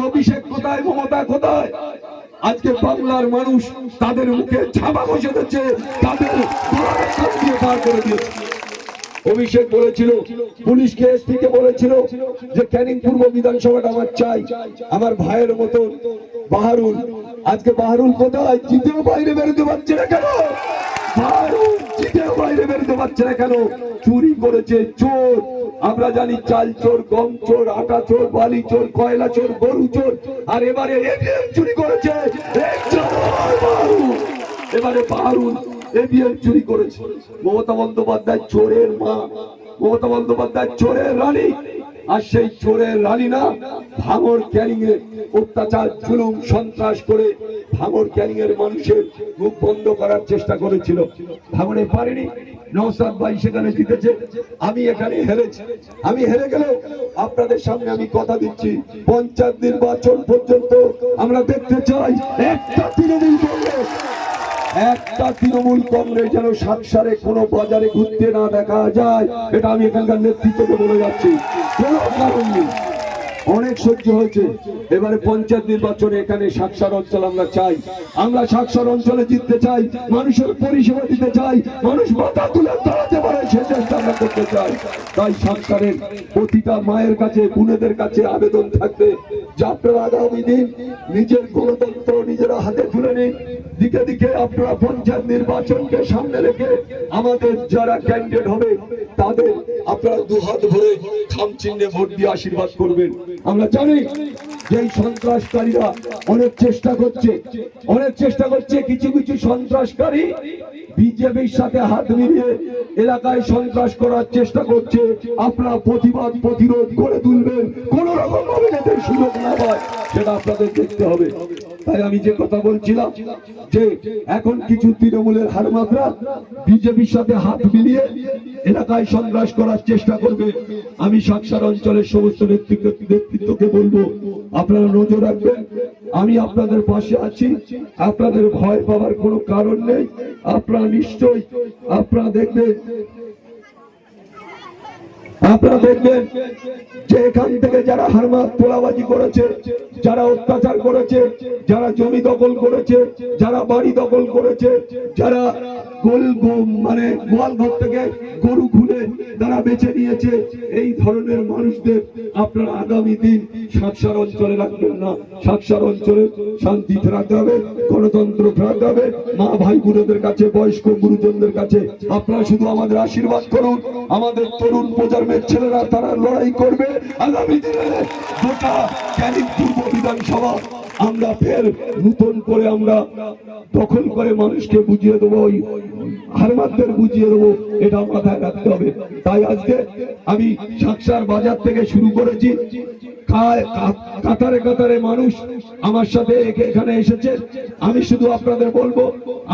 অভিষেক কোথায়, মমতা কোথায়? আজকে বাংলার মানুষ তাদের মুখে ছাপা বসে দিচ্ছে, তাদের পার করে দিয়েছে। অভিষেক বলেছিল, পুলিশকে এসপিকে বলেছিল যে ক্যানিং পূর্ব বিধানসভাটা আমার চাই, আমার ভাইয়ের মতো বাহারুল। আজকে বাহারুল কোথায়? জিতেও বাইরে বেরোতে পারছে না কেন? বাহারুল জিতেও বাইরে বেরোতে পারছে না কেন? চুরি করেছে, চোর। আমরা জানি চাল চোর, গম চোর, আটা চোর, বালি চোর, কয়লা চোর, গরু চোর, আর এবারে এটিএম চুরি করেছে। এবারে বাহারুল এটিএম চুরি করেছে। মমতা বন্দ্যোপাধ্যায় চোরের মা, মমতা বন্দ্যোপাধ্যায় চোরের রানী। আর সেই চোরের রানী না ভাঙড় ক্যানিং এ অত্যাচার, জুলুম, সন্ত্রাস করে ভাঙড় ক্যানিং এর মানুষের মুখ বন্ধ করার চেষ্টা করেছিল। ভাঙড়ে পারেনি। নওশাদ ভাই সেখানে জিতেছে, আমি এখানে হেরেছি। আমি হেরে গেলেও আপনাদের সামনে আমি কথা দিচ্ছি, পঞ্চায়েত নির্বাচন পর্যন্ত আমরা দেখতে চাই একটা তৃণমূল কংগ্রেস যেন সাতসারে কোনো বাজারে ঘুরতে না দেখা যায়। এটা আমি এখানকার নেতৃত্বকে বলে যাচ্ছি। কোনো কারণ নেই, অনেক সহ্য হয়েছে। এবারে পঞ্চায়েত নির্বাচনে এখানে সাতসার অঞ্চল আমরা চাই। আমরা সাতসার অঞ্চলে জিততে চাই, মানুষের পরিষেবা দিতে চাই, মানুষ মাথা তুলে দাঁড়াতে পারে সে চেষ্টা আমরা করতে চাই। তাই সাতসারের প্রতিটা মায়ের কাছে, বোনেদের কাছে আবেদন থাকবে যে আপনারা আগামী দিন নিজের গণতন্ত্র নিজেরা হাতে তুলে নিন। দিকে দিকে আপনারা পঞ্চায়েত নির্বাচনকে সামনে রেখে আমাদের যারা ক্যান্ডিডেট হবে তাদের আপনারা দুহাত ভরে খাম চিহ্নে ভোট দিয়ে আশীর্বাদ করবেন। আমরা জানি যে এই সন্ত্রাসকারীরা অনেক চেষ্টা করছে, কিছু কিছু সন্ত্রাসকারী বিজেপির সাথে হাত মিলিয়ে এলাকায় সন্ত্রাস করার চেষ্টা করছে। আপনারা প্রতিবাদ প্রতিরোধ করে তুলবেন, কোন রকম ভাবে যাতে সুযোগ না পায় সেটা আপনাদের দেখতে হবে। তাই আমি যে কথা বলছিলাম যে এখন কিছু তৃণমূলের হারমাত্রা বিজেপির সাথে হাত মিলিয়ে এলাকায় সন্ত্রাস করার চেষ্টা করবে। আমি সাতসার অঞ্চলের সমস্ত নেতৃত্বকে বলবো আপনারা নজর রাখবেন। আমি আপনাদের পাশে আছি, আপনাদের ভয় পাওয়ার কোনো কারণ নেই। আপনারা নিশ্চয়ই আপনারা দেখবেন যে এখান থেকে যারা হারমাত তোলাবাজি করেছে, যারা অত্যাচার করেছে, যারা জমি দখল করেছে, যারা বাড়ি দখল করেছে, যারা গোয়ালঘর থেকে গরু খুলে তারা বেছে নিয়েছে, এই ধরনের মানুষদের আপনারা আগামী দিন সাতসার অঞ্চলে রাখবেন না। সাতসার অঞ্চলে শান্তি ফেরাতে হবে, গণতন্ত্র ফেরাতে হবে। মা ভাই বোনদের কাছে, বয়স্ক গুরুজনদের কাছে আপনারা শুধু আমাদের আশীর্বাদ করুন। আমাদের তরুণ প্রজন্মের ছেলেরা তারা লড়াই করবে। আগামী দিনে গোটা ক্যানিং পূর্ব বিধানসভা আমরা ফের নতুন করে আমরা দখল করে মানুষকে বুঝিয়ে দেবো, ওই হারমাতদের বুঝিয়ে দেবো, এটা মাথায় রাখতে হবে। তাই আজকে আমি সাতসার বাজার থেকে শুরু করেছি, কাতারে কাতারে মানুষ আমার সাথে এখানে এসেছে। আমি শুধু আপনাদের বলবো,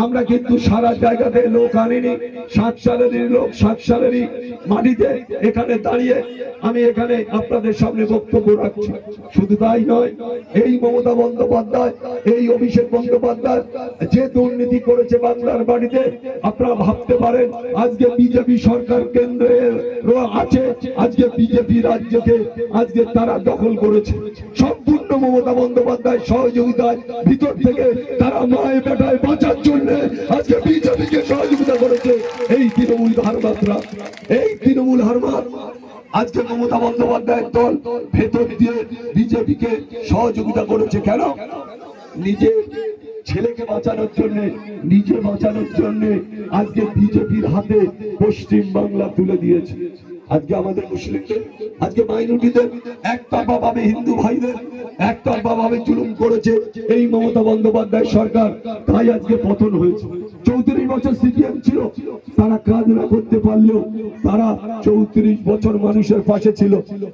আমরা কিন্তু সারা জায়গাতে লোক আনিনি, সাতসারেরই লোক, সাতসারেরই মাটিতে এখানে দাঁড়িয়ে আমি এখানে আপনাদের সামনে বক্তব্য রাখছি। শুধু তাই নয়, এই মমতা বন্দ্যোপাধ্যায়, এই অভিষেক বন্দ্যোপাধ্যায় যে দুর্নীতি করেছে বাংলার বাড়িতে, আপনারা ভাবতে পারেন আজকে বিজেপি সরকার কেন্দ্রে আছে, আজকে বিজেপি রাজ্যকে আজকে তারা দখল করেছে। সম্পূর্ণ মমতা বন্দ্যোপাধ্যায় সহযোগিতায় ভিতর থেকে তারা মায়ে বেটায় বাঁচার জন্য আজকে বিজেপিকে সহযোগিতা করেছে। এই তৃণমূল হারমাতরা, এই তৃণমূল হারমাত আজকে মমতা বন্দ্যোপাধ্যায়ের দল ভেতর দিয়ে বিজেপিকে সহযোগিতা করেছে। কেন? নিজের ছেলেকে বাঁচানোর জন্য, নিজে বাঁচানোর জন্য আজকে বিজেপির হাতে পশ্চিম বাংলা তুলে দিয়েছে। আজকে আমাদের মুসলিমদের, আজকে মাইনরিটিদের একতরফা ভাবে, হিন্দু ভাইদের একতরফা ভাবে জুলুম করেছে এই মমতা বন্দ্যোপাধ্যায় সরকার। তাই আজকে পতন হয়েছে। 34 বছর সিপিএম ছিল, তারা কাজ না করতে পারলেও তারা 34 বছর মানুষের পাশে ছিল।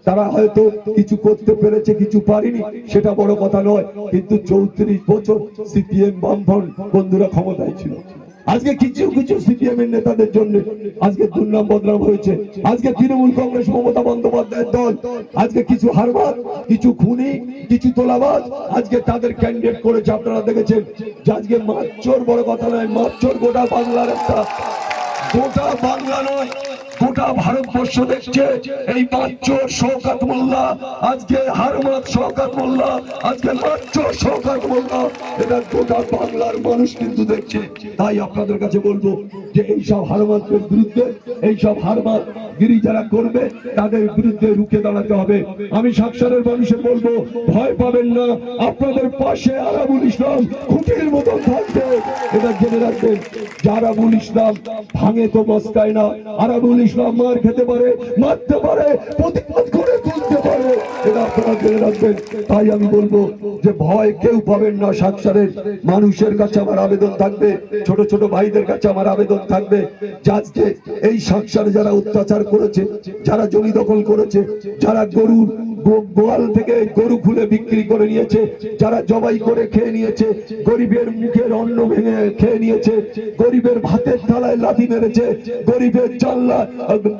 তারা হয়তো কিছু করতে পেরেছে, কিছু পারেনি, সেটা বড় কথা নয়, কিন্তু 34 বছর সিপিএম বামফ্রন্ট বন্ধুরা ক্ষমতায় ছিল। আজকে কিছু কিছু সিপিএম এর নেতাদের জন্য আজকে দুর্নাম বদনাম হয়েছে। আজকে তৃণমূল কংগ্রেস মমতা বন্দ্যোপাধ্যায়ের দল আজকে কিছু হারবাদ, কিছু খুনি, কিছু তোলাবাজ আজকে তাদের ক্যান্ডিডেট করেছে। আপনারা দেখেছেন যে আজকে মারচোর বড় কথা নয়, মারচোর গোটা বাংলার একটা, গোটা বাংলা নয়, গোটা ভারতবর্ষ দেখছে এই বাচ্চর শওকত মোল্লা, আজকে হারমাত শওকত মোল্লা, আজকে বাচ্চর শওকত মোল্লা, এটা গোটা বাংলার মানুষ কিন্তু দেখছে। তাই আপনাদের কাছে বলবো যে এইসব হারমাতের বিরুদ্ধে, এইসব হারমাত গিরি যারা করবে তাদের বিরুদ্ধে রুখে দাঁড়াতে হবে। আমি সাকসারের মানুষের বলবো, ভয় পাবেন না, আপনাদের পাশে আরাবুল ইসলাম খুঁটির মতো থাকবে, এটা জেনে রাখবেন। আরাবুল ইসলাম ভাঙে তো মস্কায় না, আরাবুল ইসলাম মার খেতে পারে, মারতে পারে, প্রতিবাদ করে তুলতে পারে, এটা আপনারা জেনে রাখবেন। তাই আমি বলবো যে ভয় কেউ পাবেন না। সাকসারের মানুষের কাছে আমার আবেদন থাকবে, ছোট ছোট ভাইদের কাছে আমার আবেদন থাকবে, আজকে এই সাকসারে যারা অত্যাচার করেছে, যারা জমি দখল করেছে, যারা গরুর গোয়াল থেকে গরু খুলে বিক্রি করে নিয়েছে, যারা জবাই করে খেয়ে নিয়েছে, গরিবের মুখের অন্ন ভেঙে খেয়ে নিয়েছে, গরিবের ভাতের থালায় লাথি মেরেছে, গরিবের জানলা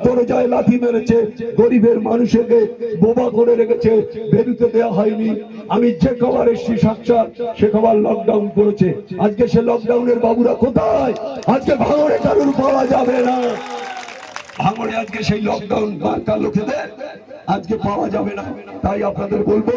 দরজায় লাথি মেরেছে, গরিবের মানুষকে বোবা করে রেখেছে, বেরুতে দেওয়া হয়নি। আমি যে খবর এসছি সাকসার, সে খবর লকডাউন করেছে। আজকে সে লকডাউনের বাবুরা কোথায়? আজকে ভাঙড়ে কারুর পাওয়া যাবে না। ভাঙড়ে আজকে সেই লকডাউন বার্তা লোকেদের আজকে পাওয়া যাবে না। তাই আপনাদের বলবো